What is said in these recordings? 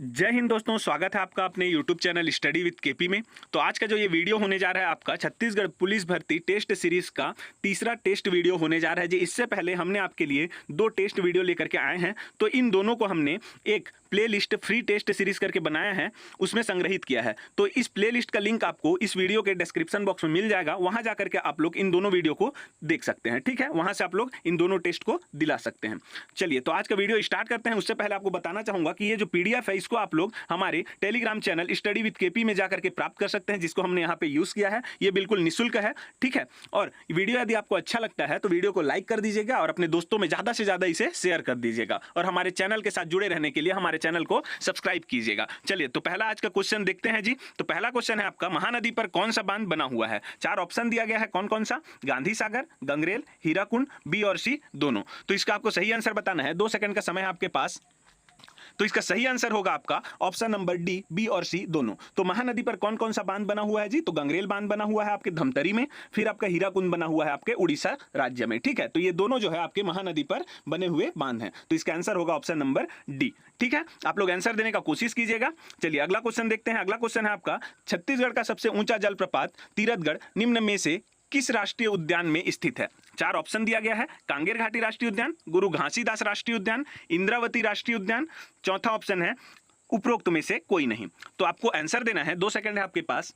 जय हिंद दोस्तों, स्वागत है आपका अपने YouTube channel study with KP में। तो आज का जो ये वीडियो होने जा रहा है आपका छत्तीसगढ़ पुलिस भर्ती टेस्ट सीरीज का तीसरा टेस्ट वीडियो होने जा रहा है जी। इससे पहले हमने आपके लिए दो टेस्ट वीडियो लेकर के आए हैं, तो इन दोनों को हमने एक प्लेलिस्ट फ्री टेस्ट सीरीज करके बनाया है, उसमें संग्रहित किया है। तो इस प्लेलिस्ट का लिंक आपको इस वीडियो के डिस्क्रिप्शन बॉक्स में मिल जाएगा, वहां जाकर के आप लोग इन दोनों वीडियो को देख सकते हैं। ठीक है, वहां से आप लोग इन दोनों टेस्ट को दिला सकते हैं। चलिए, तो आज का वीडियो स्टार्ट करते हैं। उससे पहले आपको बताना चाहूंगा कि ये जो PDF है इसको आप लोग हमारे Telegram channel study with KP में जाकर के प्राप्त कर सकते हैं, जिसको हमने यहाँ पे यूज किया है। ये बिल्कुल निःशुल्क है, ठीक है। और वीडियो यदि आपको अच्छा लगता है तो वीडियो को लाइक कर दीजिएगा और अपने दोस्तों में ज्यादा से ज्यादा इसे शेयर कर दीजिएगा, और हमारे चैनल के साथ जुड़े रहने के लिए हमारे चैनल को सब्सक्राइब कीजिएगा। चलिए, तो पहला आज का क्वेश्चन देखते हैं जी। तो पहला क्वेश्चन है आपका, महानदी पर कौन सा बांध बना हुआ है? चार ऑप्शन दिया गया है, कौन कौन सा? गांधी सागर, गंगरेल, हीराकुंड, बी और सी दोनों। तो इसका आपको सही आंसर बताना है। 2 सेकंड का समय है आपके पास। तो इसका सही आंसर होगा आपका ऑप्शन नंबर डी, बी और सी दोनों। तो महानदी पर कौन कौन सा बांध बना हुआ है जी? तो गंगरेल बांध बना हुआ है आपके धमतरी में, फिर आपका हीराकुंड बना हुआ है आपके उड़ीसा राज्य में। ठीक है, तो ये दोनों जो है आपके महानदी पर बने हुए बांध हैं। तो इसका आंसर होगा ऑप्शन नंबर डी। ठीक है, आप लोग आंसर देने का कोशिश कीजिएगा। चलिए, अगला क्वेश्चन देखते हैं। अगला क्वेश्चन है आपका, छत्तीसगढ़ का सबसे ऊंचा जलप्रपात तीरथगढ़ निम्न में से किस राष्ट्रीय उद्यान में स्थित है? चार ऑप्शन दिया गया है, कांगेर घाटी राष्ट्रीय उद्यान, गुरु घासीदास राष्ट्रीय उद्यान, इंद्रावती राष्ट्रीय उद्यान, चौथा ऑप्शन है उपरोक्त में से कोई नहीं। तो आपको आंसर देना है, 2 सेकंड है आपके पास।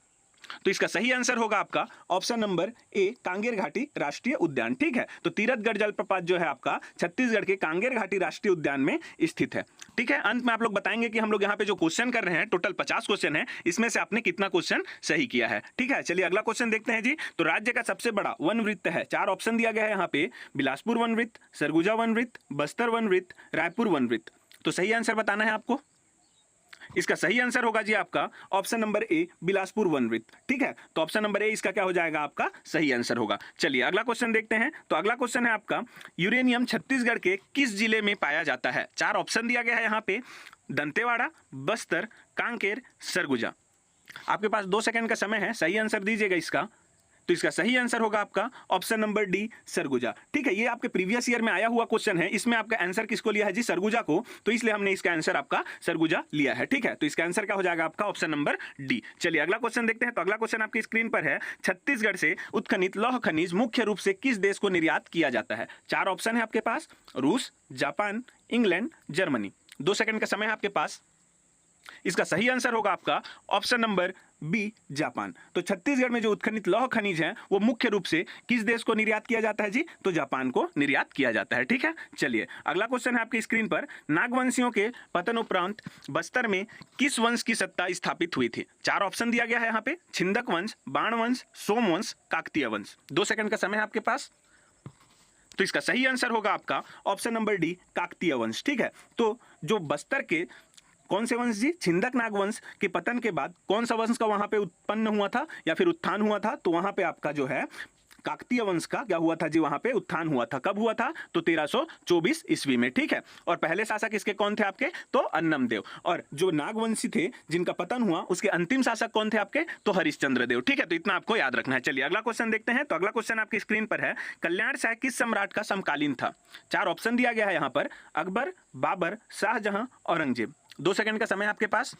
तो इसका सही आंसर होगा आपका ऑप्शन नंबर ए, कांगेर घाटी राष्ट्रीय उद्यान। ठीक है, तो तीरथगढ़ जलप्रपात जो है आपका छत्तीसगढ़ के कांगेर घाटी राष्ट्रीय उद्यान में स्थित है। ठीक है, अंत में आप लोग बताएंगे कि हम लोग यहाँ पे जो क्वेश्चन कर रहे हैं, टोटल 50 क्वेश्चन है, इसमें से आपने कितना क्वेश्चन सही किया है। ठीक है, चलिए अगला क्वेश्चन देखते हैं जी। तो राज्य का सबसे बड़ा वन वृत्त है, चार ऑप्शन दिया गया है यहाँ पे, बिलासपुर वन वृत्त, सरगुजा वन वृत्त, बस्तर वन वृत्त, रायपुर वन वृत्त। तो सही आंसर बताना है आपको। इसका सही आंसर होगा जी आपका option number A, Bilaspur one वृत्त। ठीक है, तो ऑप्शन नंबर ए इसका क्या हो जाएगा? आपका सही आंसर होगा। चलिए अगला क्वेश्चन देखते हैं। तो अगला क्वेश्चन है आपका, यूरेनियम छत्तीसगढ़ के किस जिले में पाया जाता है? चार ऑप्शन दिया गया है यहाँ पे, दंतेवाड़ा, बस्तर, कांकेर, सरगुजा। आपके पास 2 सेकंड का समय है, सही आंसर दीजिएगा इसका। तो इसका सही आंसर होगा आपका ऑप्शन नंबर डी, सरगुजा। ठीक है, ये आपके प्रीवियस ईयर में आया हुआ क्वेश्चन है, इसमें आपका आंसर किसको लिया है जी? सरगुजा को। तो इसलिए हमने इसका आंसर आपका सरगुजा लिया है। ठीक है, तो इसका आंसर क्या हो जाएगा आपका? Option number D. चलिए अगला क्वेश्चन देखते हैं। तो अगला क्वेश्चन आपकी स्क्रीन पर है, छत्तीसगढ़ से उत्खनित लौह खनिज मुख्य रूप से किस देश को निर्यात किया जाता है? चार ऑप्शन है आपके पास, रूस, जापान, इंग्लैंड, जर्मनी। 2 सेकंड का समय है आपके पास। इसका सही आंसर होगा आपका ऑप्शन नंबर बी, जापान। तो छत्तीसगढ़ में जो उत्खनित लौह खनिज हैं वो मुख्य रूप से किस देश को निर्यात किया जाता है जी? तो जापान को निर्यात किया जाता है। ठीक है, चलिए अगला क्वेश्चन है आपकी स्क्रीन पर, नागवंशियों के पतन उपरांत बस्तर में किस वंश की सत्ता स्थापित हुई थी? चार ऑप्शन दिया गया है यहाँ पे, छिंदक वंश, बाण वंश, सोम वंश, काकतीय वंश। 2 सेकंड का समय है आपके पास। तो इसका सही आंसर होगा आपका ऑप्शन नंबर डी, काकतीय वंश। ठीक है, तो जो बस्तर के कौन से वंश जी? छिंदक नागवंश के पतन के बाद कौन सा वंश का वहां पे उत्पन्न हुआ था या फिर उत्थान हुआ था? तो वहां पे आपका जो है काकतीय वंश का क्या हुआ था जी? वहां पे उत्थान हुआ था। कब हुआ था? तो 1324 ईस्वी में। ठीक है, और पहले शासक इसके कौन थे आपके? तो अन्नम देव। और जो नागवंशी थे जिनका पतन हुआ, उसके अंतिम शासक कौन थे आपके? तो हरिश्चंद्र देव। ठीक है, तो इतना आपको याद रखना है। चलिए अगला क्वेश्चन देखते हैं। तो अगला क्वेश्चन आपकी स्क्रीन पर है, कल्याण शाह किस सम्राट का समकालीन था? चार ऑप्शन दिया गया है यहाँ पर, अकबर, बाबर, शाहजहां, औरंगजेब। 2 सेकंड का समय आपके पास।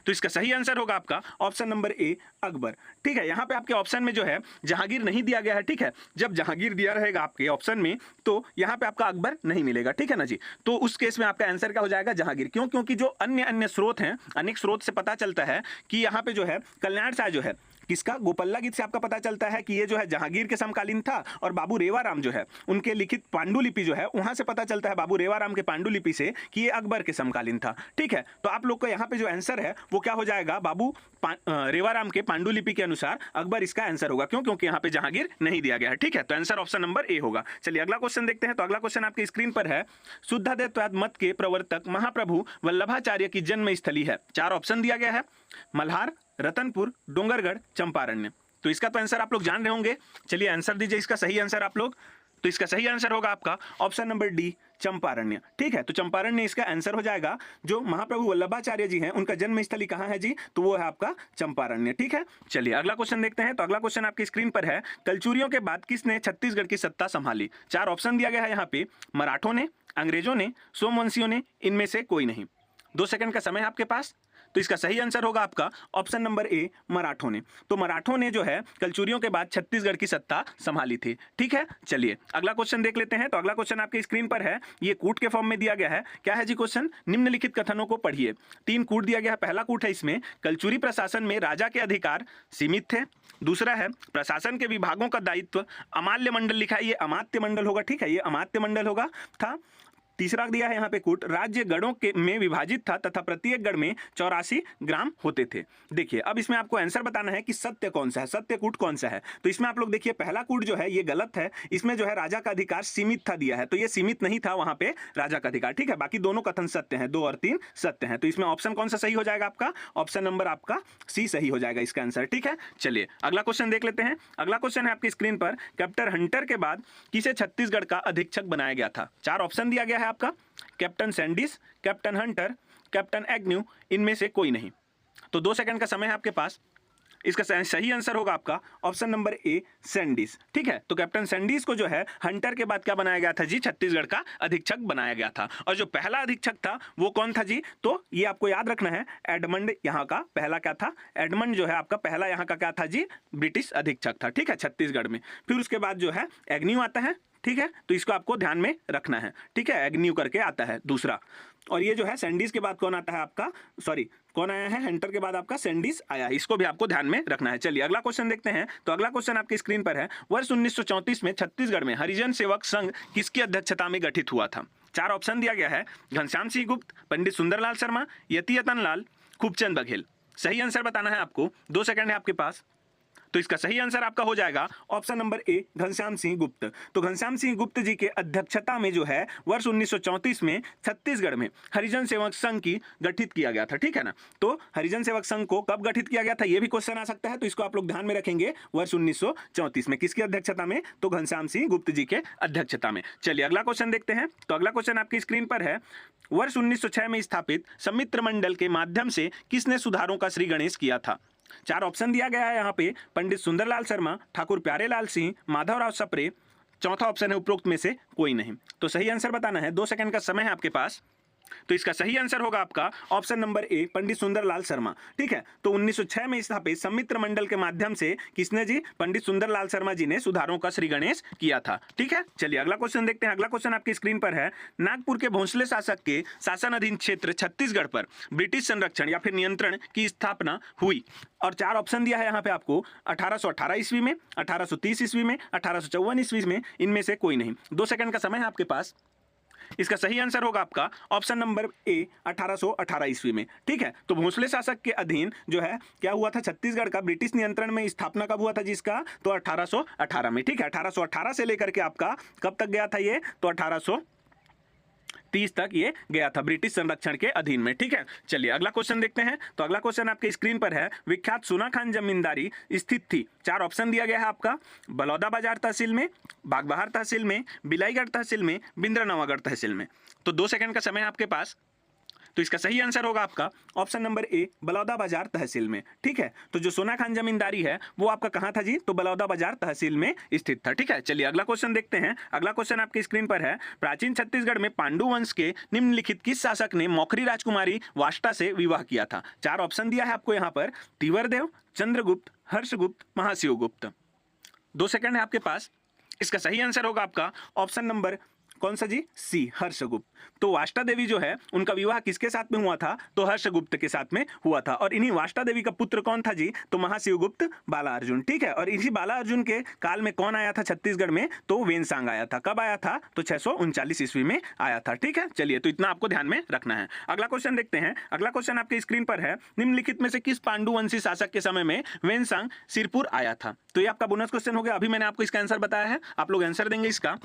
तो इसका सही आंसर होगा आपका ऑप्शन नंबर ए, अकबर। ठीक है, यहां पे आपके ऑप्शन में जो है जहांगीर नहीं दिया गया है। ठीक है, जब जहांगीर दिया रहेगा आपके ऑप्शन में तो यहां पे आपका अकबर नहीं मिलेगा। ठीक है ना जी, तो उस केस में आपका आंसर क्या हो जाएगा? जहांगीर। क्यों? क्योंकि जो अन्य अन्य स्रोत हैं, अनेक स्रोत से पता चलता है कि यहाँ पे जो है कल्याण शाह जो है किसका? गोपल्ला गीत से आपका पता चलता है कि ये जो है जहांगीर के समकालीन था। और बाबू रेवाराम जो है उनके लिखित पांडुलिपि जो है वहां से पता चलता है, बाबू रेवाराम के पांडुलिपि से, कि ये अकबर के समकालीन था। ठीक है, तो आप लोग का यहाँ पे जो आंसर है वो क्या हो जाएगा? बाबू रेवाराम के पांडुलिपि के अनुसार अकबर इसका आंसर होगा। क्यों? क्योंकि यहाँ पे जहांगीर नहीं दिया गया है। ठीक है, तो आंसर ऑप्शन नंबर ए होगा। चलिए अगला क्वेश्चन देखते हैं। तो अगला क्वेश्चन आपकी स्क्रीन पर है, शुद्धाद्वैतवाद मत के प्रवर्तक महाप्रभु वल्लभाचार्य की जन्म स्थली है? चार ऑप्शन दिया गया है, मल्हार, रतनपुर, डोंगरगढ़, चंपारण्य। तो इसका तो आंसर आप लोग जान रहे होंगे। चलिए आंसर दीजिए इसका सही आंसर आप लोग। तो इसका सही आंसर होगा आपका ऑप्शन नंबर डी, चंपारण्य। ठीक है, तो चंपारण्य इसका आंसर हो जाएगा। जो महाप्रभु वल्लभाचार्य जी हैं उनका जन्म स्थली कहाँ है जी? तो वो है आपका चंपारण्य। ठीक है, चलिए अगला क्वेश्चन देखते हैं। तो अगला क्वेश्चन आपकी स्क्रीन पर है, कलचुरियों के बाद किसने छत्तीसगढ़ की सत्ता संभाली? चार ऑप्शन दिया गया है यहाँ पे, मराठों ने, अंग्रेजों ने, सोमवंशियों ने, इनमें से कोई नहीं। 2 सेकंड का समय है आपके पास। तो इसका सही आंसर होगा आपका ऑप्शन नंबर ए, मराठों ने। तो मराठों ने जो है कलचुरियों के बाद छत्तीसगढ़ की सत्ता संभाली थी। ठीक है, चलिए अगला क्वेश्चन देख लेते हैं। तो अगला क्वेश्चन आपके स्क्रीन पर है, ये कूट के फॉर्म में दिया गया है। क्या है जी क्वेश्चन? निम्नलिखित कथनों को पढ़िए। 3 कूट दिया गया है। पहला कूट है इसमें, कलचुरी प्रशासन में राजा के अधिकार सीमित थे। दूसरा है, प्रशासन के विभागों का दायित्व अमात्य मंडल लिखा है, ये अमात्य मंडल होगा। ठीक है, ये अमात्य मंडल होगा था। तीसरा दिया है यहाँ पे कूट, राज्य गढ़ों के में विभाजित था तथा प्रत्येक गढ़ में 84 ग्राम होते थे। देखिए अब इसमें आपको आंसर बताना है कि सत्य कौन सा है, सत्य कूट कौन सा है। तो इसमें आप लोग देखिए, पहला कूट जो है ये गलत है। इसमें जो है राजा का अधिकार सीमित था दिया है, तो ये सीमित नहीं था वहां पे राजा का अधिकार। ठीक है, बाकी दोनों कथन सत्य हैं, 2 और 3 सत्य हैं। तो इसमें ऑप्शन कौन सा सही हो जाएगा आपका? ऑप्शन नंबर आपका सी सही हो जाएगा इसका आंसर। ठीक है, चलिए अगला क्वेश्चन देख लेते हैं। अगला क्वेश्चन है आपकी स्क्रीन पर, कैप्टन हंटर के बाद किसे छत्तीसगढ़ का अधीक्षक बनाया गया था? 4 ऑप्शन दिया गया है आपका, captain Sandis, captain Hunter, captain Agnew, इनमें से कोई नहीं। तो 2 सेकंड का समय है आपके पास। इसका सही आंसर होगा आपका ऑप्शन नंबर ए, सैंडिस। ठीक है, तो कैप्टन सैंडिस को जो है हंटर के बाद क्या बनाया गया था जी? छत्तीसगढ़ का अधीक्षक बनाया गया था। और जो पहला अधीक्षक था वो कौन था जी? तो ये आपको याद रखना है, एडमंड यहाँ का पहला क्या था? एडमंड जो है आपका पहला यहाँ का क्या था जी? ब्रिटिश अधीक्षक था। ठीक है, छत्तीसगढ़ में। फिर उसके बाद जो है एग्न्यू आता है। ठीक है, तो इसको आपको ध्यान में रखना है। ठीक है, एग्न्यू करके आता है दूसरा। और ये जो है सैंडिस के बाद कौन आता है आपका? सॉरी, कौन आया है? हंटर के बाद आपका सैंडिस आया है। इसको भी आपको ध्यान में रखना है। चलिए अगला क्वेश्चन देखते हैं। तो अगला क्वेश्चन आपकी स्क्रीन पर है, वर्ष 1934 में छत्तीसगढ़ में हरिजन सेवक संघ किसकी अध्यक्षता में गठित हुआ था? 4 ऑप्शन दिया गया है, घनश्याम सिंह गुप्त, पंडित सुंदरलाल शर्मा, यति यतन लाल, खूबचंद बघेल। सही आंसर बताना है आपको, 2 सेकंड है आपके पास। तो इसका सही आंसर आपका हो जाएगा option number A, Ghanshyam Singh गुप्त। तो घनश्याम सिंह गुप्त जी के अध्यक्षता में जो है वर्ष 1934 में छत्तीसगढ़ में हरिजन सेवक संघ की गठित किया गया था। ठीक है ना, तो हरिजन सेवक संघ को कब गठित किया गया था ये भी क्वेश्चन आ सकता है, तो इसको आप लोग ध्यान में रखेंगे। वर्ष 1934 में किसकी अध्यक्षता में? तो घनश्याम सिंह गुप्त जी के अध्यक्षता में। चलिए अगला क्वेश्चन देखते हैं। तो अगला क्वेश्चन आपकी स्क्रीन पर है, वर्ष 1906 में स्थापित समित्र मंडल के माध्यम से किसने सुधारों का श्री गणेश किया था? 4 ऑप्शन दिया गया है यहाँ पे, पंडित सुंदरलाल शर्मा, ठाकुर प्यारेलाल सिंह, माधवराव सप्रे। चौथा ऑप्शन है उपरोक्त में से कोई नहीं। तो सही आंसर बताना है, 2 सेकंड का समय है आपके पास। तो इसका सही आंसर होगा आपका option number A, Pandit Sundarlal Sharma. ठीक है, तो 1906 में स्थापित समित्र मंडल के माध्यम से किसने जी? पंडित सुंदरलाल शर्मा जी ने सुधारों का श्री गणेश किया था। ठीक है, चलिए अगला क्वेश्चन देखते हैं। अगला क्वेश्चन आपकी स्क्रीन पर है, नागपुर के भोंसले शासक के शासन अधीन क्षेत्र छत्तीसगढ़ पर ब्रिटिश संरक्षण या फिर नियंत्रण की स्थापना हुई। और 4 ऑप्शन दिया है यहाँ पे आपको, 1818 ईस्वी में, 1830 ईस्वी में, 1854 ईस्वी में, इनमें से कोई नहीं। 2 सेकंड का समय है आपके पास। इसका सही आंसर होगा आपका ऑप्शन नंबर ए, 1818 ईस्वी में। ठीक है, तो भोंसले शासक के अधीन जो है क्या हुआ था? छत्तीसगढ़ का ब्रिटिश नियंत्रण में स्थापना कब हुआ था जिसका? तो 1818 में। ठीक है, 1818 से लेकर के आपका कब तक गया था ये? तो 1830 तक ये गया था ब्रिटिश संरक्षण के अधीन में। ठीक है, चलिए अगला क्वेश्चन देखते हैं। तो अगला क्वेश्चन आपके स्क्रीन पर है, विख्यात सोनाखान जमींदारी स्थित थी। 4 ऑप्शन दिया गया है आपका, बलौदाबाजार तहसील में, बागबहार तहसील में, बिलाईगढ़ तहसील में, बिंद्रानवागढ़ तहसील में। तो 2 सेकंड का समय है आपके पास। तो इसका सही आंसर होगा आपका ऑप्शन नंबर ए, बलौदाबाजार तहसील में। ठीक है, तो जो सोनाखान जमींदारी है वो आपका कहाँ था जी? तो बलौदाबाजार तहसील में स्थित था। ठीक है, चलिए अगला क्वेश्चन देखते हैं। अगला क्वेश्चन आपकी स्क्रीन पर है, प्राचीन छत्तीसगढ़ में पांडु वंश के निम्नलिखित किस शासक ने मौखरी राजकुमारी वाष्टा से विवाह किया था? 4 ऑप्शन दिया है आपको यहाँ पर, तिवरदेव, चंद्रगुप्त, हर्षगुप्त, महाशिवगुप्त। 2 सेकंड है आपके पास। इसका सही आंसर होगा आपका ऑप्शन नंबर कौन सा जी? सी, हर्षगुप्त। तो वाष्टा देवी जो है उनका विवाह किसके साथ में हुआ था? तो हर्षगुप्त के साथ में हुआ था। और इन्हीं वाष्टा देवी का पुत्र कौन था जी? तो महाशिवगुप्त बाला अर्जुन। ठीक है, और इसी बाला अर्जुन के काल में कौन आया था छत्तीसगढ़ में? तो वेनसांग आया था। कब आया था? तो 639 ईस्वी में आया था। ठीक है, चलिए तो इतना आपको ध्यान में रखना है। अगला क्वेश्चन देखते हैं। अगला क्वेश्चन आपके स्क्रीन पर है, निम्नलिखित में से किस पांडुवंशी शासक के समय में वेनसांग सिरपुर आया था? तो ये आपका बोनस क्वेश्चन हो गया। अभी मैंने आपको इसका आंसर बताया है, आप लोग आंसर देंगे इसका।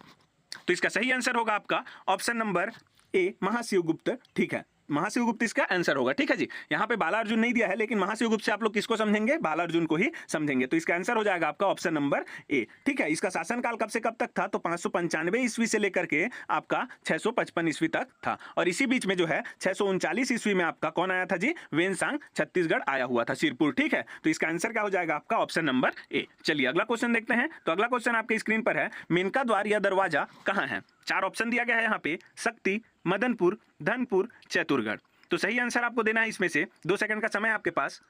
तो इसका सही आंसर होगा आपका ऑप्शन नंबर ए, महाशिवगुप्त। ठीक है, महाशिवगुप्त इसका आंसर होगा। ठीक है जी, यहाँ पे बाला अर्जुन नहीं दिया है, लेकिन महाशिवगुप्त से आप लोग किसको समझेंगे? बाला अर्जुन को ही समझेंगे। तो इसका आंसर हो जाएगा आपका ऑप्शन नंबर ए। ठीक है, इसका शासनकाल कब से कब तक था? तो 595 ईस्वी से लेकर के आपका 655 ईस्वी तक था। और इसी बीच में जो है 639 ईस्वी में आपका कौन आया था जी? वेनसांग छत्तीसगढ़ आया हुआ था, सिरपुर। ठीक है, तो इसका आंसर क्या हो जाएगा आपका? Option number A. चलिए अगला क्वेश्चन देखते हैं। तो अगला क्वेश्चन आपके स्क्रीन पर है, मेनका द्वार या दरवाजा कहाँ है? 4 ऑप्शन दिया गया है यहाँ पे, शक्ति, मदनपुर, धनपुर, चैतुरगढ़। तो सही आंसर आपको देना है इसमें से, 2 सेकंड का समय है आपके पास।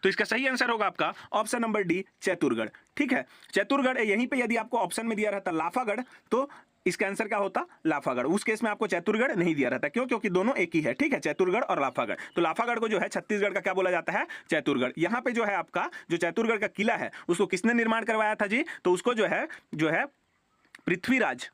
तो इसका सही आंसर होगा आपका ऑप्शन नंबर डी, चैतुरगढ़। ठीक है, चैतुरगढ़ यहीं पे यदि आपको ऑप्शन में दिया रहता लाफागढ़ तो इसका आंसर क्या होता, लाफागढ़। उस केस में आपको चैतुरगढ़ नहीं दिया रहता, क्यों? क्योंकि दोनों एक ही है। ठीक है, चैतुरगढ़ और लाफागढ़। तो लाफागढ़ को जो है छत्तीसगढ़ का क्या बोला जाता है, चैतुरगढ़। यहाँ पे जो है आपका जो चैतुरगढ़ का किला है उसको किसने निर्माण करवाया था जी? तो उसको जो है पृथ्वीराज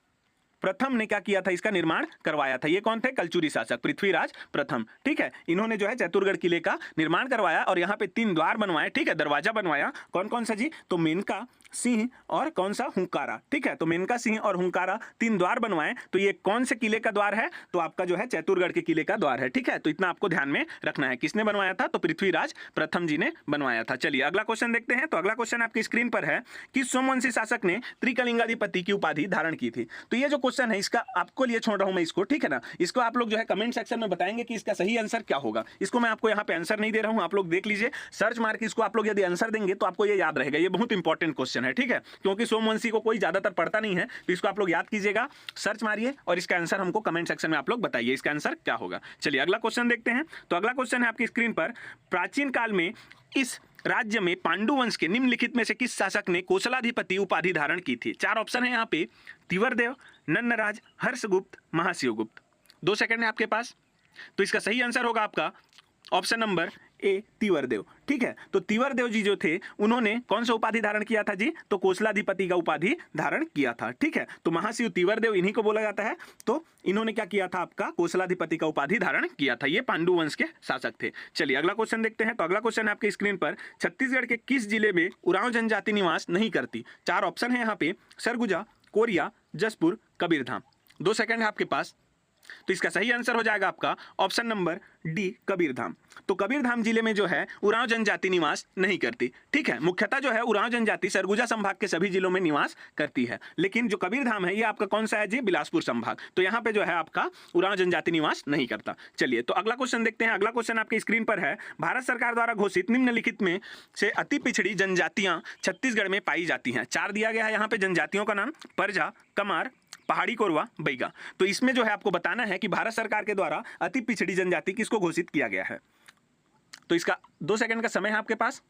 प्रथम ने क्या किया था, इसका निर्माण करवाया था। ये कौन थे? कलचुरी शासक पृथ्वीराज प्रथम। ठीक है, इन्होंने जो है चैतुरगढ़ किले का निर्माण करवाया और यहाँ पे 3 द्वार बनवाए। ठीक है, दरवाजा बनवाया। कौन कौन सा जी? तो मेनका, सिंह और कौन सा, हुंकारा। ठीक है, तो मेनका, सिंह और हुंकारा 3 द्वार बनवाए। तो ये कौन से किले का द्वार है? तो आपका जो है चैतुरगढ़ के किले का द्वार है। ठीक है, तो इतना आपको ध्यान में रखना है। किसने बनवाया था? तो पृथ्वीराज प्रथम जी ने बनवाया था। चलिए अगला क्वेश्चन देखते हैं। तो अगला क्वेश्चन आपकी स्क्रीन पर है कि सोमवंशी शासक ने त्रिकलिंगाधिपति की उपाधि धारण की थी। तो ये जो क्वेश्चन है इसका आपको लिए छोड़ रहा हूं मैं इसको। ठीक है ना, इसको आप लोग जो है कमेंट सेक्शन में बताएंगे कि इसका सही आंसर क्या होगा। इसको मैं आपको यहाँ पे आंसर नहीं दे रहा हूं, आप लोग देख लीजिए, सर्च मार के इसको आप लोग यदि आंसर देंगे तो आपको ये याद रहेगा। ये बहुत इंपॉर्टेंट क्वेश्चन है। ठीक है, क्योंकि सोमवंशी को कोई ज्यादातर पढ़ता नहीं है, तो इसको आप लोग याद कीजिएगा, सर्च मारिए और इसका आंसर हमको कमेंट सेक्शन में आप लोग बताइए इसका आंसर क्या होगा। चलिए अगला क्वेश्चन देखते हैं। तो अगला क्वेश्चन है आपकी स्क्रीन पर, प्राचीन काल में इस राज्य में पांडु वंश के निम्नलिखित में से किस शासक ने कोसलाधिपति उपाधि धारण की थी? 4 ऑप्शन है यहाँ पे, तिवरदेव, नन्नराज, हर्षगुप्त, महाशिवगुप्त। 2 सेकंड है आपके पास। तो इसका सही आंसर होगा आपका ऑप्शन नंबर ए, तिवरदेव। ठीक है, तो तिवरदेव जी जो थे उन्होंने कौन सा उपाधि धारण किया था जी? तो कोसलाधिपति का उपाधि धारण किया था। ठीक है, तो महाशिव तिवरदेव इन्हीं को बोला जाता है। तो इन्होंने क्या किया था, आपका कोसलाधिपति का उपाधि धारण किया था। ये पांडु वंश के शासक थे। चलिए अगला क्वेश्चन देखते हैं। तो अगला क्वेश्चन है आपकी स्क्रीन पर, छत्तीसगढ़ के किस जिले में उरांव जनजाति निवास नहीं करती? 4 ऑप्शन है यहाँ पे, सरगुजा, कोरिया, जसपुर, कबीरधाम। 2 सेकंड है आपके पास। तो इसका सही आंसर हो जाएगा आपका ऑप्शन नंबर डी, कबीरधाम। तो कबीरधाम जिले में जो है उरांव जनजाति निवास नहीं करती। ठीक है, मुख्यतः जो है उरांव जनजाति सरगुजा संभाग के सभी जिलों में निवास करती है, लेकिन जो कबीरधाम है ये आपका कौन सा है जी? बिलासपुर संभाग। तो यहाँ पे जो है आपका उरांव जनजाति निवास नहीं करता। चलिए तो अगला क्वेश्चन देखते हैं। अगला क्वेश्चन आपकी स्क्रीन पर है, भारत सरकार द्वारा घोषित निम्नलिखित में से अति पिछड़ी जनजातियां छत्तीसगढ़ में पाई जाती हैं। 4 दिया गया है यहाँ पे जनजातियों का नाम, परजा, कमार, पहाड़ी कोरवा, बैगा। तो इसमें जो है आपको बताना है कि भारत सरकार के द्वारा अति पिछड़ी जनजाति किसको घोषित किया गया है। तो इसका 2 सेकंड का समय है आपके पास।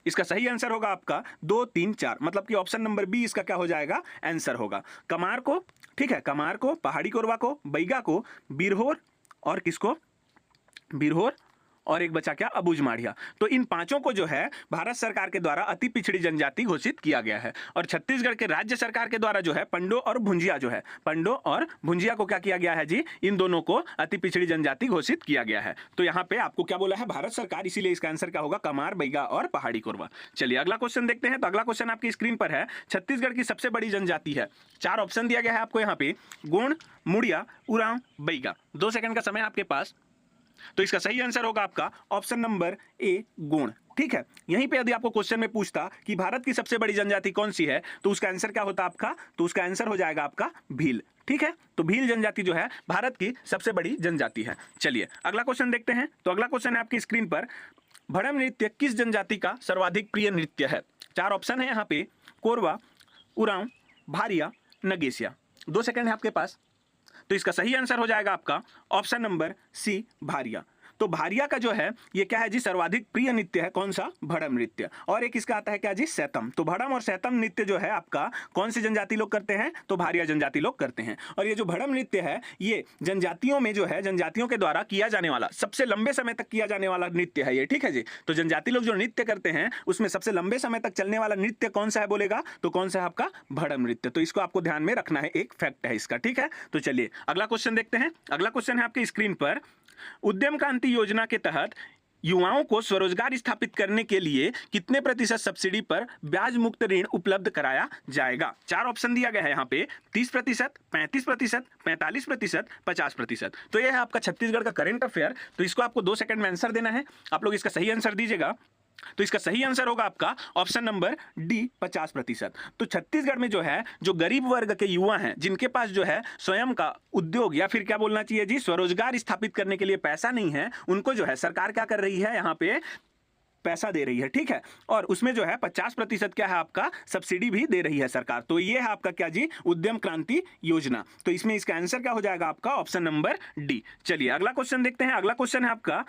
इसका सही आंसर होगा आपका 2, 3, 4, मतलब कि ऑप्शन नंबर बी इसका क्या हो जाएगा, आंसर होगा। कमार को, ठीक है, कमार को, पहाड़ी कोरवा को, बैगा को, बिरहोर और किसको, बिरहोर और एक बचा क्या, अबूझ माड़िया। तो इन 5 को जो है भारत सरकार के द्वारा अति पिछड़ी जनजाति घोषित किया गया है। और छत्तीसगढ़ के राज्य सरकार के द्वारा जो है पंडो और भुंजिया जो है, पंडो और भुंजिया को क्या किया गया है जी? इन दोनों को अति पिछड़ी जनजाति घोषित किया गया है। तो यहाँ पे आपको क्या बोला है, भारत सरकार, इसीलिए इसका आंसर क्या होगा, कमार, बैगा और पहाड़ी कोरवा। चलिए अगला क्वेश्चन देखते हैं। तो अगला क्वेश्चन आपकी स्क्रीन पर है, छत्तीसगढ़ की सबसे बड़ी जनजाति है। 4 ऑप्शन दिया गया है आपको यहाँ पे, गोंड, मुड़िया, उरांव, बैगा। 2 सेकंड का समय आपके पास। तो इसका सही आंसर होगा आपका ऑप्शन नंबर ए, गोंड। ठीक है, यहीं पे यदि आपको क्वेश्चन में पूछता कि भारत की सबसे बड़ी जनजाति कौन सी है, तो उसका आंसर क्या होता आपका? तो उसका आंसर हो जाएगा आपका भील। ठीक है, तो भील जनजाति जो है भारत की सबसे बड़ी जनजाति है। चलिए अगला क्वेश्चन देखते हैं। तो अगला क्वेश्चन है आपकी स्क्रीन पर, भड़म नृत्य किस जनजाति का सर्वाधिक प्रिय नृत्य है? 4 ऑप्शन है यहाँ पे, कोरवा, उरांव, भारिया, नगेसिया। 2 सेकंड है आपके पास। तो इसका सही आंसर हो जाएगा आपका ऑप्शन नंबर सी, भारिया। तो भारिया का जो है ये क्या है जी, सर्वाधिक प्रिय नृत्य है कौन सा, भड़म नृत्य। और एक इसका आता है क्या जी, सैतम। तो भड़म और सैतम नृत्य जो है आपका कौन सी जनजाति लोग करते हैं, तो भारिया जनजाति लोग करते हैं। और ये जो भड़म नृत्य है ये जनजातियों में जो है, जनजातियों के द्वारा किया जाने वाला, सबसे लंबे समय तक किया जाने वाला नृत्य है ये। ठीक है जी, तो जनजाति लोग जो नृत्य करते हैं उसमें सबसे लंबे समय तक चलने वाला नृत्य कौन सा है बोलेगा, तो कौन सा है आपका, भड़म नृत्य। तो इसको आपको ध्यान में रखना है, एक फैक्ट है इसका। ठीक है, तो चलिए अगला क्वेश्चन देखते हैं। अगला क्वेश्चन है आपकी स्क्रीन पर, उद्यम क्रांति योजना के तहत युवाओं को स्वरोजगार स्थापित करने के लिए कितने प्रतिशत सब्सिडी पर ब्याज मुक्त ऋण उपलब्ध कराया जाएगा? 4 ऑप्शन दिया गया है यहाँ पे, 30%, 35%, 45%, 50%। तो यह है आपका छत्तीसगढ़ का करंट अफेयर। तो इसको आपको 2 सेकंड में आंसर देना है। आप लोग इसका सही आंसर दीजिएगा। तो इसका सही आंसर होगा आपका ऑप्शन नंबर डी, 50%। तो छत्तीसगढ़ में जो है, जो गरीब वर्ग के युवा हैं, जिनके पास जो है स्वयं का उद्योग या फिर क्या बोलना चाहिए जी, स्वरोजगार स्थापित करने के लिए पैसा नहीं है, उनको जो है सरकार क्या कर रही है, यहाँ पे पैसा दे रही है, ठीक है, और उसमें जो है 50% क्या है आपका सब्सिडी भी दे रही है सरकार। तो ये है आपका क्या जी, उद्यम क्रांति योजना। तो इसमें इसका आंसर क्या हो जाएगा आपका, ऑप्शन नंबर डी। चलिए अगला क्वेश्चन देखते हैं। अगला क्वेश्चन है आपका,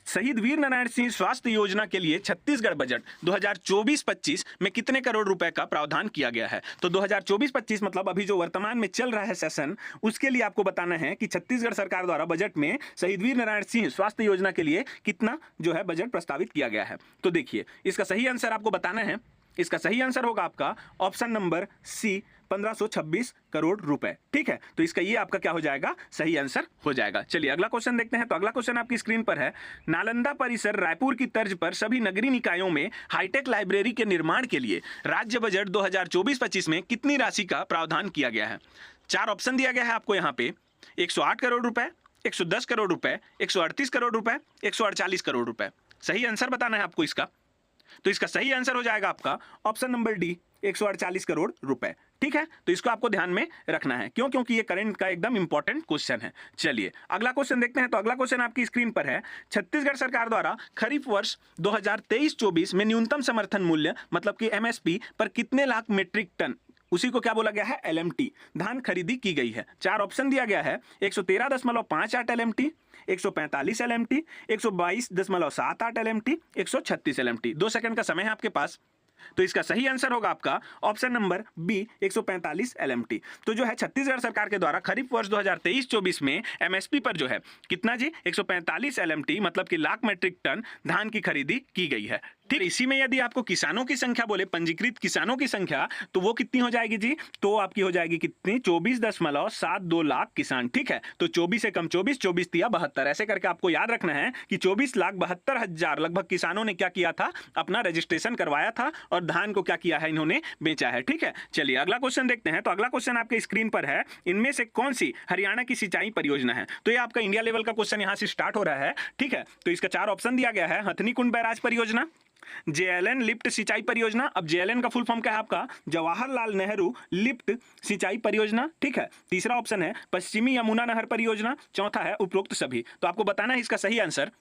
शहीद वीर नारायण सिंह स्वास्थ्य योजना के लिए छत्तीसगढ़ बजट 2024-25 में कितने करोड़ रुपए का प्रावधान किया गया है। तो 2024-25 मतलब अभी जो वर्तमान में चल रहा है सेशन, उसके लिए आपको बताना है कि छत्तीसगढ़ सरकार द्वारा बजट में शहीद वीर नारायण सिंह स्वास्थ्य योजना के लिए कितना जो है बजट प्रस्तावित किया गया है। तो देखिए इसका सही आंसर आपको बताना है। इसका सही आंसर होगा आपका ऑप्शन नंबर सी, 1526 करोड़ रुपए, ठीक है। तो इसका ये आपका क्या हो जाएगा, सही आंसर हो जाएगा। चलिए अगला क्वेश्चन देखते हैं। तो अगला क्वेश्चन आपकी स्क्रीन पर है, नालंदा परिसर रायपुर की तर्ज पर सभी नगरीय निकायों में हाईटेक लाइब्रेरी के निर्माण के लिए राज्य बजट 2024-25 में कितनी राशि का प्रावधान किया गया है। 4 ऑप्शन दिया गया है आपको यहाँ पे, 108 करोड़ रुपए, 110 करोड़ रुपए, 138 करोड़ रुपए, 148 करोड़ रुपए। सही आंसर बताना है आपको इसका। तो इसका सही आंसर हो जाएगा आपका ऑप्शन नंबर डी, 148 करोड़ रुपए, ठीक है। तो इसको आपको ध्यान में रखना है, क्यों, क्योंकि ये करंट का एकदम इंपॉर्टेंट क्वेश्चन है। चलिए अगला क्वेश्चन देखते हैं। तो अगला क्वेश्चन आपकी स्क्रीन पर है, छत्तीसगढ़ सरकार द्वारा खरीफ वर्ष 2023-24 में न्यूनतम समर्थन मूल्य मतलब कि एमएसपी पर कितने लाख मीट्रिक टन, उसी को क्या बोला गया है, एलएमटी, धान खरीदी की गई है। 4 ऑप्शन दिया गया है, 113.58 LMT, 145 LMT, 122.78 LMT, 136 LMT. 2 second का समय है आपके पास। तो इसका सही आंसर होगा आपका ऑप्शन नंबर बी, 145 एलएमटी। तो जो है छत्तीसगढ़ सरकार के द्वारा खरीफ वर्ष 2023-24 में एमएसपी पर जो है कितना जी, 145 एलएमटी मतलब कि लाख मीट्रिक टन धान की खरीदी की गई है, ठीक। इसी में यदि आपको किसानों की संख्या बोले, पंजीकृत किसानों की संख्या, तो वो कितनी हो जाएगी जी, तो आपकी हो जाएगी कितनी, 24.72 लाख किसान, ठीक है। तो 24 से कम 24, 24 तिया 72, ऐसे करके आपको याद रखना है कि 24,72,000 लगभग किसानों ने क्या किया था, अपना रजिस्ट्रेशन करवाया था और धान को क्या किया है, इन्होंने बेचा है, ठीक है। चलिए अगला क्वेश्चन देखते हैं। तो अगला क्वेश्चन आपके स्क्रीन पर है, इनमें से कौन सी हरियाणा की सिंचाई परियोजना है। तो ये आपका इंडिया लेवल का क्वेश्चन यहां से स्टार्ट हो रहा है, ठीक है। तो इसका 4 ऑप्शन दिया गया है, हथनी कुंड बैराज परियोजना, जेएलएन लिफ्ट सिंचाई परियोजना। अब जेएलएन का फुल फॉर्म क्या है आपका, जवाहरलाल नेहरू लिफ्ट सिंचाई परियोजना, ठीक है। तीसरा ऑप्शन है पश्चिमी यमुना नहर परियोजना। चौथा है उपरोक्त सभी। तो आपको बताना है इसका सही आंसर।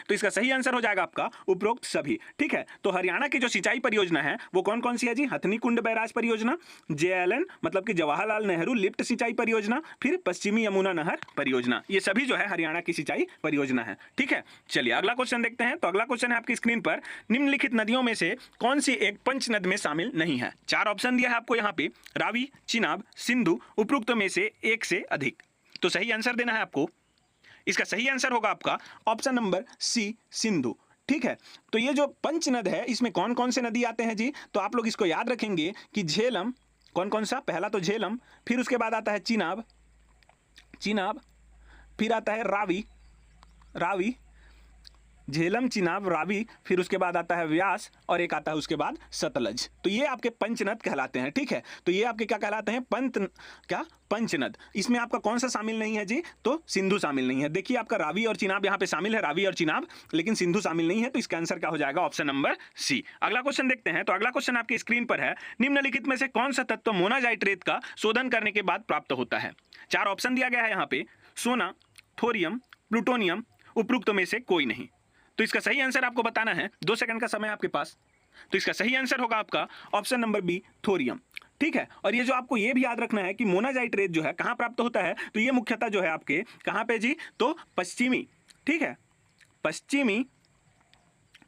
तो इसका सही आंसर हो जाएगा आपका उपरोक्त सभी, ठीक है। तो हरियाणा की जो सिंचाई परियोजना है वो कौन कौन सी है जी, हथनी कुंड बैराज परियोजना, जेएलएन मतलब कि जवाहरलाल नेहरू लिफ्ट सिंचाई परियोजना, फिर पश्चिमी यमुना नहर परियोजना। ये सभी जो है हरियाणा की सिंचाई परियोजना है, ठीक है। चलिए अगला क्वेश्चन देखते हैं। तो अगला क्वेश्चन है आपकी स्क्रीन पर, निम्नलिखित नदियों में से कौन सी एक पंचनद में शामिल नहीं है। 4 ऑप्शन दिया है आपको यहाँ पे, रावी, चिनाब, सिंधु, उपरोक्त में से एक से अधिक। तो सही आंसर देना है आपको। इसका सही आंसर होगा आपका ऑप्शन नंबर सी, सिंधु, ठीक है। तो ये जो पंचनद है, इसमें कौन कौन से नदी आते हैं जी, तो आप लोग इसको याद रखेंगे कि झेलम, कौन कौन सा, पहला तो झेलम, फिर उसके बाद आता है चिनाब, चिनाब, फिर आता है रावी, रावी, झेलम, चिनाब, रावी, फिर उसके बाद आता है व्यास और एक आता है उसके बाद सतलज। तो ये आपके पंचनद कहलाते हैं, ठीक है। तो ये आपके क्या कहलाते हैं, पंचनद। इसमें आपका कौन सा शामिल नहीं है जी, तो सिंधु शामिल नहीं है। देखिए आपका रावी और चिनाब यहाँ पे शामिल है, रावी और चिनाब, लेकिन सिंधु शामिल नहीं है। तो इसका आंसर क्या हो जाएगा, ऑप्शन नंबर सी। अगला क्वेश्चन देखते हैं। तो अगला क्वेश्चन आपकी स्क्रीन पर है, निम्नलिखित में से कौन सा तत्व मोनाजाइट रेत का शोधन करने के बाद प्राप्त होता है। 4 ऑप्शन दिया गया है यहाँ पे, सोना, थोरियम, प्लूटोनियम, उपरोक्त में से कोई नहीं। तो इसका सही आंसर आपको बताना है, 2 सेकंड का समय आपके पास। तो इसका सही आंसर होगा आपका ऑप्शन नंबर बी, थोरियम, ठीक है। और ये जो आपको ये भी याद रखना है कि मोनाजाइट रेत जो है कहाँ प्राप्त होता है, तो ये मुख्यतः जो है आपके कहाँ पे जी, तो पश्चिमी, ठीक है, पश्चिमी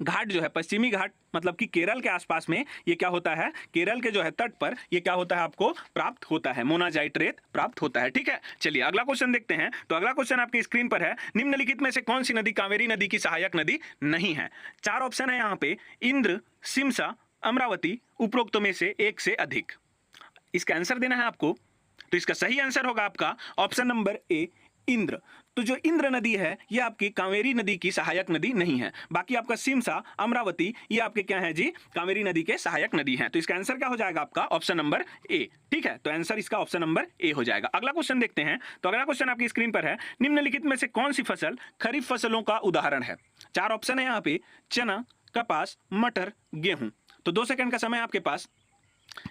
घाट जो है, पश्चिमी घाट मतलब कि केरल के आसपास में ये क्या होता है, केरल के जो है तट पर ये क्या होता है, आपको प्राप्त होता है, मोनाजाइट रेत प्राप्त होता है, ठीक है। चलिए अगला क्वेश्चन देखते हैं। तो अगला क्वेश्चन आपकी स्क्रीन पर है, निम्नलिखित में से कौन सी नदी कावेरी नदी की सहायक नदी नहीं है। 4 ऑप्शन है यहाँ पे, इंद्र, सिमसा, अमरावती, उपरोक्त में से एक से अधिक। इसका आंसर देना है आपको। तो इसका सही आंसर होगा आपका ऑप्शन नंबर ए, इंद्र। तो जो इंद्र नदी है ये आपकी कावेरी नदी की सहायक नदी नहीं है। बाकी आपका सिमसा, अमरावती ये आपके क्या है जी, कावेरी नदी के सहायक नदी है। तो इसका आंसर क्या हो जाएगा आपका, ऑप्शन नंबर ए, ठीक है। तो आंसर इसका ऑप्शन नंबर ए हो जाएगा। अगला क्वेश्चन देखते हैं। तो अगला क्वेश्चन आपकी स्क्रीन पर है, निम्नलिखित में से कौन सी फसल खरीफ फसलों का उदाहरण है। 4 ऑप्शन है यहाँ पे, चना, कपास, मटर, गेहूं। तो 2 सेकंड का समय आपके पास।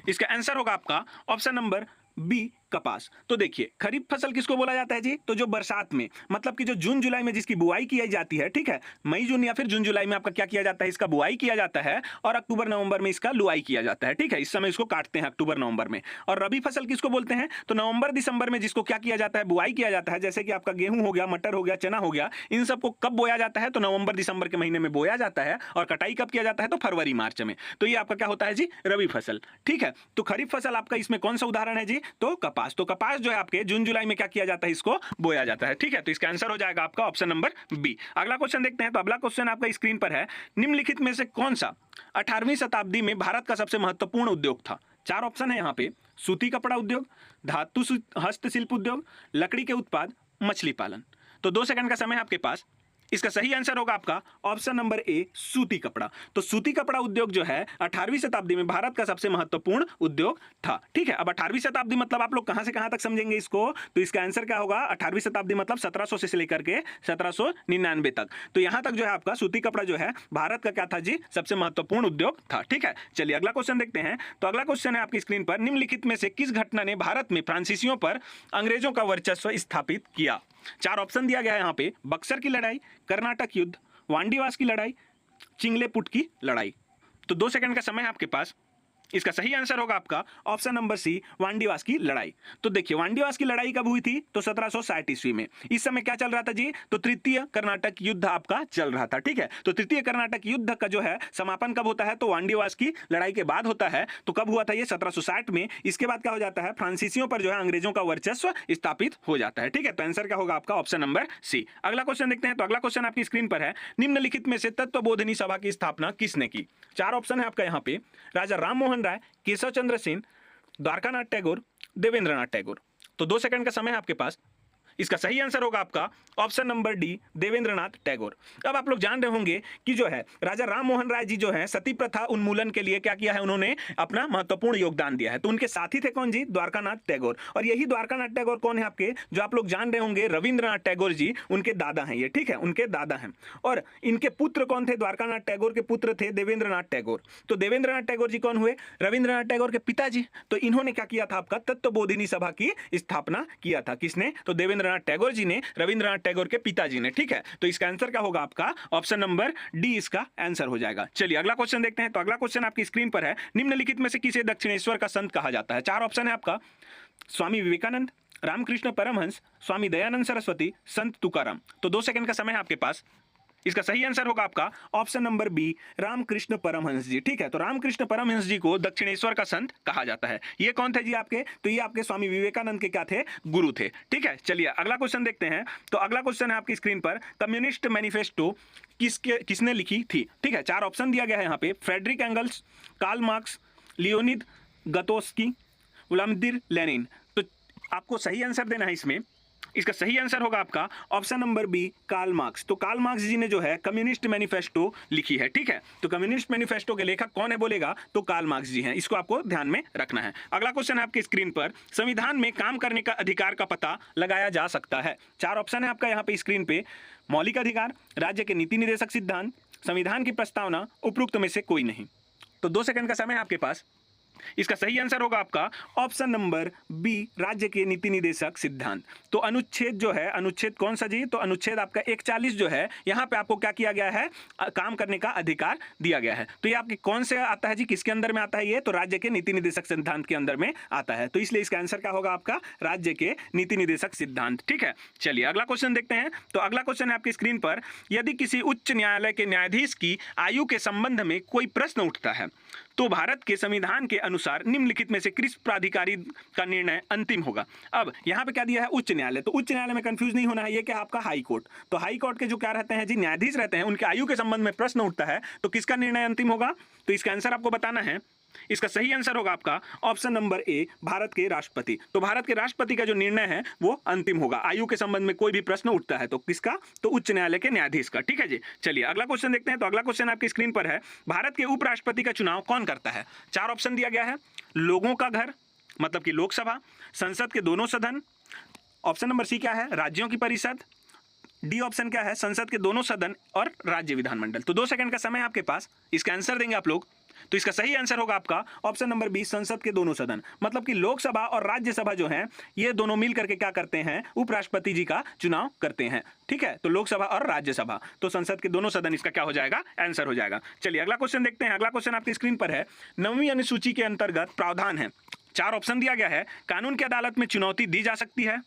इसका आंसर होगा आपका ऑप्शन नंबर बी, कपास। तो देखिए खरीफ फसल किसको बोला जाता है जी, तो जो बरसात में, मतलब कि जो जून जुलाई में जिसकी बुआई की जाती है, ठीक है, मई जून या फिर जून जुलाई में आपका क्या किया जाता है, इसका बुआई किया जाता है और अक्टूबर नवंबर में इसका लुआई किया जाता है, ठीक है, इस समय इसको काटते हैं अक्टूबर नवंबर में। और रबी फसल किसको बोलते हैं, तो नवंबर दिसंबर में जिसको क्या किया जाता है, बुआई किया जाता है, जैसे कि आपका गेहूं हो गया, मटर हो गया, चना हो गया, इन सबको कब बोया जाता है, तो नवंबर दिसंबर के महीने में बोया जाता है और कटाई कब किया जाता है, तो फरवरी मार्च में। तो ये आपका क्या होता है जी, रबी फसल, ठीक है। तो खरीफ फसल आपका इसमें कौन सा उदाहरण है जी, तो कपास। तो कपास जो है आपके जून जुलाई में क्या किया जाता है, इसको बोया जाता है, ठीक है। तो इसका आंसर हो जाएगा आपका ऑप्शन नंबर बी। अगला क्वेश्चन देखते हैं। तो अगला क्वेश्चन आपका स्क्रीन पर है, निम्नलिखित में से कौन सा 18वीं शताब्दी में भारत का सबसे महत्वपूर्ण उद्योग था। चार ऑप्शन है यहाँ पे, सूती कपड़ा उद्योग, धातु हस्तशिल्प उद्योग, लकड़ी के उत्पाद, मछली पालन। तो 2 सेकंड का समय है आपके पास। इसका सही आंसर होगा आपका ऑप्शन नंबर ए, सूती कपड़ा। तो सूती कपड़ा उद्योग जो है 18वीं शताब्दी में भारत का सबसे महत्वपूर्ण उद्योग था, ठीक है। अब 18वीं शताब्दी मतलब आप लोग कहां से कहां तक समझेंगे इसको, तो इसका आंसर क्या होगा, 18वीं शताब्दी मतलब 1700 से लेकर के 1799 तक। तो यहां तक जो है आपका सूती कपड़ा जो है भारत का क्या था जी, सबसे महत्वपूर्ण उद्योग था, ठीक है। चलिए अगला क्वेश्चन देखते हैं। तो अगला क्वेश्चन है आपकी स्क्रीन पर, निम्नलिखित में से किस घटना ने भारत में फ्रांसीसियों पर अंग्रेजों का वर्चस्व स्थापित किया। चार ऑप्शन दिया गया है यहाँ पे, बक्सर की लड़ाई, कर्नाटक युद्ध, वांडीवास की लड़ाई, चिंगलेपुट की लड़ाई। तो 2 सेकंड का समय है आपके पास। इसका सही आंसर होगा आपका ऑप्शन नंबर सी, वांडीवास की लड़ाई। तो देखिए वांडीवास की लड़ाई कब हुई थी, तो 1760 ईस्वी में। इस समय क्या चल रहा था जी, तो तृतीय कर्नाटक युद्ध आपका चल रहा था, ठीक है। तो तृतीय कर्नाटक युद्ध का जो है समापन कब होता है, तो वांडीवास की लड़ाई के बाद होता है। तो कब हुआ था ये, 1760 में। इसके बाद क्या हो जाता है, फ्रांसीसियों पर जो है अंग्रेजों का वर्चस्व स्थापित हो जाता है, ठीक है। तो आंसर क्या होगा आपका ऑप्शन नंबर सी। अगला क्वेश्चन देखते हैं। तो अगला क्वेश्चन आपकी स्क्रीन पर है, निम्नलिखित में से तत्वबोधिनी सभा की स्थापना किसने की। चार ऑप्शन है आपका यहाँ पे, राजा राम मोहन राय, केशव चंद्र सेन, द्वारकानाथ टैगोर, देवेंद्रनाथ टैगोर। तो 2 सेकंड का समय है आपके पास। इसका सही आंसर होगा आपका option number D, Debendranath Tagore. अब आप लोग जान रहे होंगे कि जो है राजा राम मोहन राय जी जो है सती प्रथा उन्मूलन के लिए क्या किया है, उन्होंने अपना महत्वपूर्ण योगदान दिया है। तो उनके साथी थे कौन जी, द्वारकानाथ टैगोर। और यही द्वारकानाथ टैगोर कौन है आपके, जो आप लोग जान रहे होंगे रविंद्रनाथ टैगोर जी, उनके दादा हैं ये, ठीक है, उनके दादा हैं। और इनके पुत्र कौन थे, द्वारकानाथ टैगोर के पुत्र थे देवेंद्रनाथ टैगोर। तो देवेंद्रनाथ टैगोर जी कौन हुए, रविंद्रनाथ टैगोर के पिताजी। तो इन्होंने क्या किया था, आपका तत्वबोधिनी सभा की स्थापना किया था। किसने, तो देवेंद्रनाथ टैगोर जी ने, रविंद्रनाथ टैगोर के पिताजी ने, ठीक है। तो इसका आंसर क्या होगा आपका ऑप्शन नंबर डी, इसका आंसर हो जाएगा। चलिए अगला क्वेश्चन देखते हैं। तो अगला क्वेश्चन आपकी स्क्रीन पर है, निम्नलिखित में से किसे दक्षिणेश्वर का संत कहा जाता है। चार ऑप्शन है आपका, स्वामी विवेकानंद, रामकृष्ण परमहंस, स्वामी दयानंद सरस्वती, संत तुकाराम। तो 2 सेकंड का समय है आपके पास। इसका सही आंसर होगा आपका option number B, Ramakrishna Paramahansa ji, ठीक है। तो रामकृष्ण परमहंस जी को दक्षिणेश्वर का संत कहा जाता है। ये कौन थे जी आपके, तो ये आपके स्वामी विवेकानंद के क्या थे, गुरु थे, ठीक है। चलिए अगला क्वेश्चन देखते हैं। तो अगला क्वेश्चन है आपकी स्क्रीन पर, कम्युनिस्ट मैनिफेस्टो किसने लिखी थी, ठीक है। चार ऑप्शन दिया गया है यहाँ पे, Friedrich Engels, Karl Marx, Leonid गतोस्की, व्लादिमीर लेनिन। तो आपको सही आंसर देना है इसमें। इसका सही आंसर होगा आपका option number B, Karl Marx. तो कार्ल मार्क्स जी ने जो है कम्युनिस्ट मैनिफेस्टो लिखी है, ठीक है। तो कम्युनिस्ट मैनिफेस्टो के लेखक कौन है बोलेगा, तो कार्ल मार्क्स जी हैं। इसको आपको ध्यान में रखना है। अगला क्वेश्चन है आपकी स्क्रीन पर, संविधान में काम करने का अधिकार का पता लगाया जा सकता है। चार ऑप्शन है आपका यहाँ पे स्क्रीन पे, मौलिक अधिकार, राज्य के नीति निर्देशक सिद्धांत, संविधान की प्रस्तावना, उपरोक्त में से कोई नहीं। तो 2 सेकंड का समय है आपके पास। इसका सही आंसर होगा आपका ऑप्शन नंबर बी, राज्य के नीति निदेशक सिद्धांत। तो अनुच्छेद जो है, अनुच्छेद कौन सा जी, तो अनुच्छेद आपका 140 जो है, यहाँ पे आपको क्या किया गया है, काम करने का अधिकार दिया गया है। तो ये आपके कौन से आता है जी, किसके अंदर में आता है ये, तो राज्य के नीति निदेशक सिद्धांत के अंदर में आता है। तो इसलिए इसका आंसर क्या होगा आपका, राज्य के नीति निदेशक सिद्धांत, ठीक है। चलिए अगला क्वेश्चन देखते हैं। तो अगला क्वेश्चन है आपकी स्क्रीन पर, यदि किसी उच्च न्यायालय के न्यायाधीश की आयु के संबंध में कोई प्रश्न उठता है तो भारत के संविधान के अनुसार निम्नलिखित में से किस प्राधिकारी का निर्णय अंतिम होगा। अब यहाँ पे क्या दिया है, उच्च न्यायालय। तो उच्च न्यायालय में कंफ्यूज नहीं होना है, ये क्या आपका हाई कोर्ट। तो हाई कोर्ट के जो क्या रहते हैं जी, न्यायाधीश रहते हैं, उनके आयु के संबंध में प्रश्न उठता है तो किसका निर्णय अंतिम होगा, तो इसका आंसर आपको बताना है। इसका सही आंसर होगा आपका ऑप्शन नंबर ए, भारत के राष्ट्रपति। तो भारत के राष्ट्रपति का जो निर्णय है वो अंतिम होगा। आयु के संबंध में कोई भी प्रश्न उठता है तो किसका, तो उच्च न्यायालय के न्यायाधीश का, ठीक है जी। चलिए अगला क्वेश्चन देखते हैं। तो अगला क्वेश्चन आपकी स्क्रीन पर है, भारत के उपराष्ट्रपति का चुनाव कौन करता है। चार ऑप्शन दिया गया है, लोगों का घर मतलब कि लोकसभा, संसद के दोनों सदन, ऑप्शन नंबर सी क्या है, राज्यों की परिषद, डी ऑप्शन क्या है, संसद के दोनों सदन और राज्य विधानमंडल। तो 2 सेकंड का समय आपके पास, इसका आंसर देंगे आप लोग। तो इसका सही आंसर होगा आपका ऑप्शन नंबर बी, संसद के दोनों सदन। मतलब कि लोकसभा और राज्यसभा जो है ये दोनों मिल करके क्या करते हैं, उपराष्ट्रपति जी का चुनाव करते हैं। ठीक है, तो लोकसभा और राज्यसभा, तो संसद के दोनों सदन इसका क्या हो जाएगा, आंसर हो जाएगा। चलिए अगला क्वेश्चन देखते हैं। अगला क्वेश्चन आपकी स्क्रीन पर है। 9वीं अनुसूची के अंतर्गत प्रावधान है, 4 ऑप्शन दिया गया है। कानून की अदालत में चुनौती दी जा सकती है,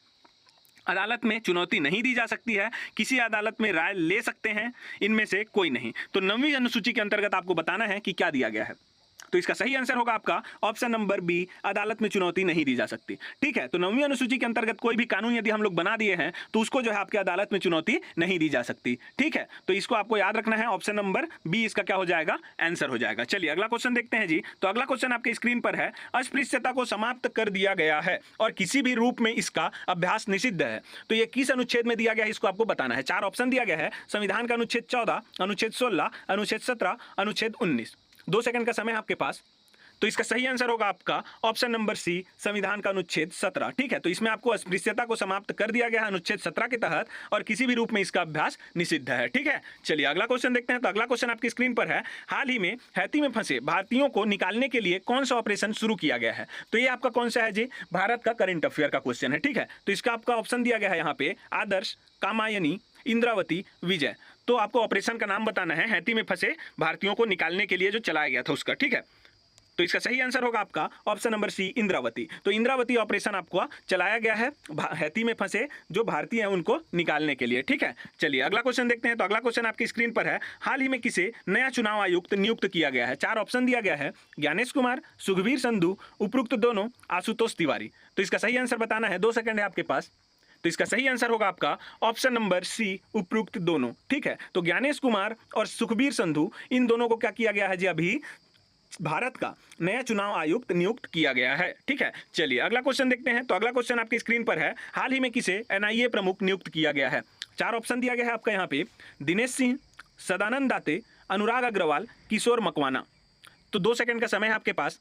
अदालत में चुनौती नहीं दी जा सकती है, किसी अदालत में राय ले सकते हैं, इनमें से कोई नहीं। तो 9वीं अनुसूची के अंतर्गत आपको बताना है कि क्या दिया गया है। तो इसका सही आंसर होगा आपका ऑप्शन नंबर बी, अदालत में चुनौती नहीं दी जा सकती। ठीक है, तो 9वीं अनुसूची के अंतर्गत कोई भी कानून यदि हम लोग बना दिए हैं तो उसको जो है आपके अदालत में चुनौती नहीं दी जा सकती। ठीक है, तो इसको आपको याद रखना है, ऑप्शन नंबर बी इसका क्या हो जाएगा, आंसर हो जाएगा। चलिए अगला क्वेश्चन देखते हैं जी। तो अगला क्वेश्चन आपके स्क्रीन पर है। अस्पृश्यता को समाप्त कर दिया गया है और किसी भी रूप में इसका अभ्यास निषिद्ध है। तो ये किस अनुच्छेद में दिया गया है, इसको आपको बताना है। 4 ऑप्शन दिया गया है। संविधान का अनुच्छेद 14, अनुच्छेद 16, अनुच्छेद 17, अनुच्छेद 19। 2 सेकंड का समय आपके पास। तो इसका सही आंसर होगा आपका ऑप्शन नंबर सी, संविधान का अनुच्छेद 17। ठीक है, तो इसमें आपको अस्पृश्यता को समाप्त कर दिया गया है अनुच्छेद 17 के तहत और किसी भी रूप में इसका अभ्यास निषिद्ध है। ठीक है, चलिए अगला क्वेश्चन देखते हैं। तो अगला क्वेश्चन आपकी स्क्रीन पर है। हाल ही में हैती में फंसे भारतीयों को निकालने के लिए कौन सा ऑपरेशन शुरू किया गया है। तो ये आपका कौन सा है जी, भारत का करंट अफेयर का क्वेश्चन है। ठीक है, तो इसका आपका ऑप्शन दिया गया है यहाँ पे, आदर्श, कामायनी, इंद्रावती, विजय। तो आपको ऑपरेशन का नाम बताना है, हैती में फंसे भारतीयों को निकालने के लिए जो चलाया गया था उसका। ठीक है, तो इसका सही आंसर होगा आपका ऑप्शन नंबर सी, इंद्रावती। तो इंद्रावती ऑपरेशन आपको चलाया गया है हैती में फंसे जो भारतीय हैं उनको निकालने के लिए। ठीक है, चलिए अगला क्वेश्चन देखते हैं। तो अगला क्वेश्चन आपकी स्क्रीन पर है। हाल ही में किसे नया चुनाव आयुक्त नियुक्त किया गया है। 4 ऑप्शन दिया गया है। ज्ञानेश कुमार, सुखबीर संधू, उपरोक्त दोनों, आशुतोष तिवारी। तो इसका सही आंसर बताना है, 2 सेकंड है आपके पास। तो इसका सही आंसर होगा आपका ऑप्शन नंबर सी, उपरोक्त दोनों। ठीक है, तो ज्ञानेश कुमार और सुखबीर संधू इन दोनों को क्या किया गया है जी, अभी भारत का नया चुनाव आयुक्त नियुक्त किया गया है। ठीक है, चलिए अगला क्वेश्चन देखते हैं। तो अगला क्वेश्चन आपकी स्क्रीन पर है। हाल ही में किसे एनआईए प्रमुख नियुक्त किया गया है। 4 ऑप्शन दिया गया है आपका यहाँ पे। दिनेश सिंह, सदानंद दाते, अनुराग अग्रवाल, किशोर मकवाना। तो 2 सेकंड का समय है आपके पास।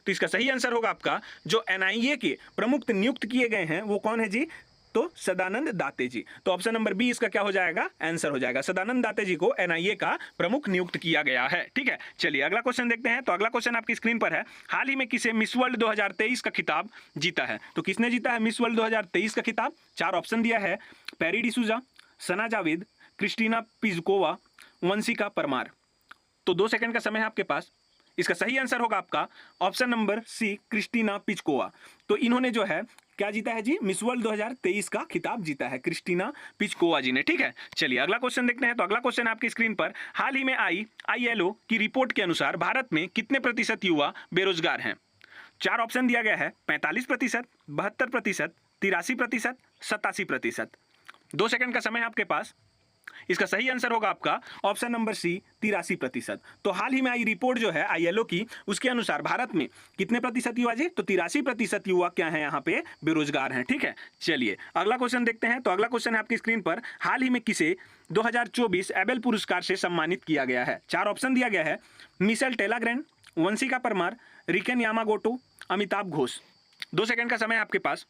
तो इसका सही आंसर होगा आपका जो एनआईए के प्रमुख नियुक्त किए गए हैं वो कौन है जी, तो सदानंद दाते जी। तो ऑप्शन नंबर बी इसका क्या हो जाएगा, आंसर हो जाएगा। सदानंद दाते जी को एनआईए का प्रमुख नियुक्त किया गया है। ठीक है, चलिए अगला क्वेश्चन देखते हैं। तो अगला क्वेश्चन आपकी स्क्रीन पर है। हाल ही में किसे मिस वर्ल्ड 2023 का खिताब जीता है। तो किसने जीता है मिस वर्ल्ड 2023 का खिताब। 4 ऑप्शन दिया है। पैरी डिसूजा, सना जावेद, क्रिस्टीना पिज़कोवा, वंशिका परमार। तो 2 सेकंड का समय है आपके पास। इसका सही आंसर होगा आपका ऑप्शन नंबर सी, क्रिस्टीना पिज़कोवा। तो इन्होंने जो है क्या जीता है जी, मिस वर्ल्ड 2023 का खिताब जीता है क्रिस्टीना पिज़कोवा जी ने। ठीक है, चलिए अगला क्वेश्चन देखते हैं। तो अगला क्वेश्चन आपकी स्क्रीन पर। हाल ही में आई ILO की रिपोर्ट के अनुसार भारत में कितने प्रतिशत युवा बेरोजगार हैं। 4 ऑप्शन दिया गया है। 45%, 72%, 83%, 87%। 2 सेकंड का समय है आपके पास। इसका सही आंसर होगा आपका ऑप्शन नंबर सी, 83%। तो हाल ही में आई रिपोर्ट जो है ILO की, उसके अनुसार भारत में कितने प्रतिशत युवा जी, तो 83% युवा क्या है यहाँ पे, बेरोजगार हैं। ठीक है, चलिए अगला क्वेश्चन देखते हैं। तो अगला क्वेश्चन है आपकी स्क्रीन पर। हाल ही में किसे 2024 एबेल पुरस्कार से सम्मानित किया गया है। 4 ऑप्शन दिया गया है। Michel Talagrand, Vanshika Parmar, Riken Yamamoto, Amitabh Ghosh. 2 second का समय है आपके पास।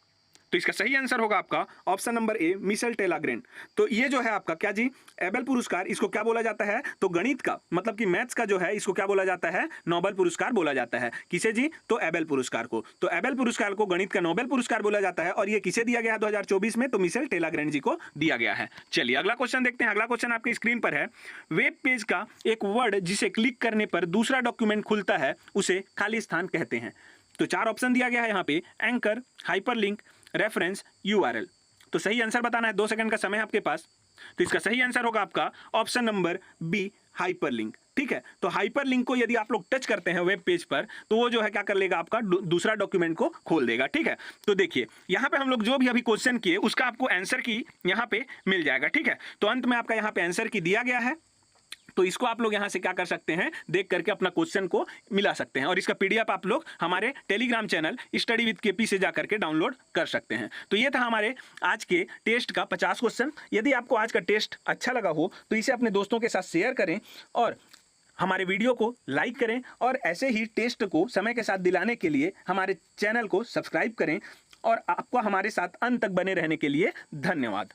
तो इसका सही आंसर होगा आपका ऑप्शन नंबर ए, मिशेल टेलाग्रैंड। तो ये जो है आपका क्या जी, एबेल पुरस्कार, इसको क्या बोला जाता है, तो गणित का मतलब कि मैथ्स का जो है इसको क्या बोला जाता है, नोबेल पुरस्कार बोला जाता है। किसे जी, तो एबेल पुरस्कार को। तो एबेल पुरस्कार को गणित का नोबेल पुरस्कार बोला जाता है और ये किसे दिया गया है 2024 में, तो मिशेल टेलाग्रैंड जी को दिया गया है। चलिए अगला क्वेश्चन देखते हैं। अगला क्वेश्चन आपकी स्क्रीन पर है। वेब पेज का एक वर्ड जिसे क्लिक करने पर दूसरा डॉक्यूमेंट खुलता है उसे खाली स्थान कहते हैं। तो 4 ऑप्शन दिया गया है यहाँ पे। Anchor, hyperlink, reference, URL। तो सही आंसर बताना है, 2 सेकंड का समय है आपके पास। तो इसका सही आंसर होगा आपका ऑप्शन नंबर बी, हाइपरलिंक। ठीक है, तो हाइपरलिंक को यदि आप लोग टच करते हैं वेब पेज पर तो वो जो है क्या कर लेगा, आपका दूसरा डॉक्यूमेंट को खोल देगा। ठीक है, तो देखिए यहाँ पे हम लोग जो भी अभी क्वेश्चन किए उसका आपको आंसर की यहाँ पे मिल जाएगा। ठीक है, तो अंत में आपका यहाँ पे आंसर की दिया गया है। तो इसको आप लोग यहाँ से क्या कर सकते हैं, देख करके अपना क्वेश्चन को मिला सकते हैं और इसका PDF आप लोग हमारे Telegram channel study with KP से जा करके डाउनलोड कर सकते हैं। तो ये था हमारे आज के टेस्ट का 50 क्वेश्चन। यदि आपको आज का टेस्ट अच्छा लगा हो तो इसे अपने दोस्तों के साथ शेयर करें और हमारे वीडियो को लाइक करें और ऐसे ही टेस्ट को समय के साथ दिलाने के लिए हमारे चैनल को सब्सक्राइब करें और आपको हमारे साथ अंत तक बने रहने के लिए धन्यवाद।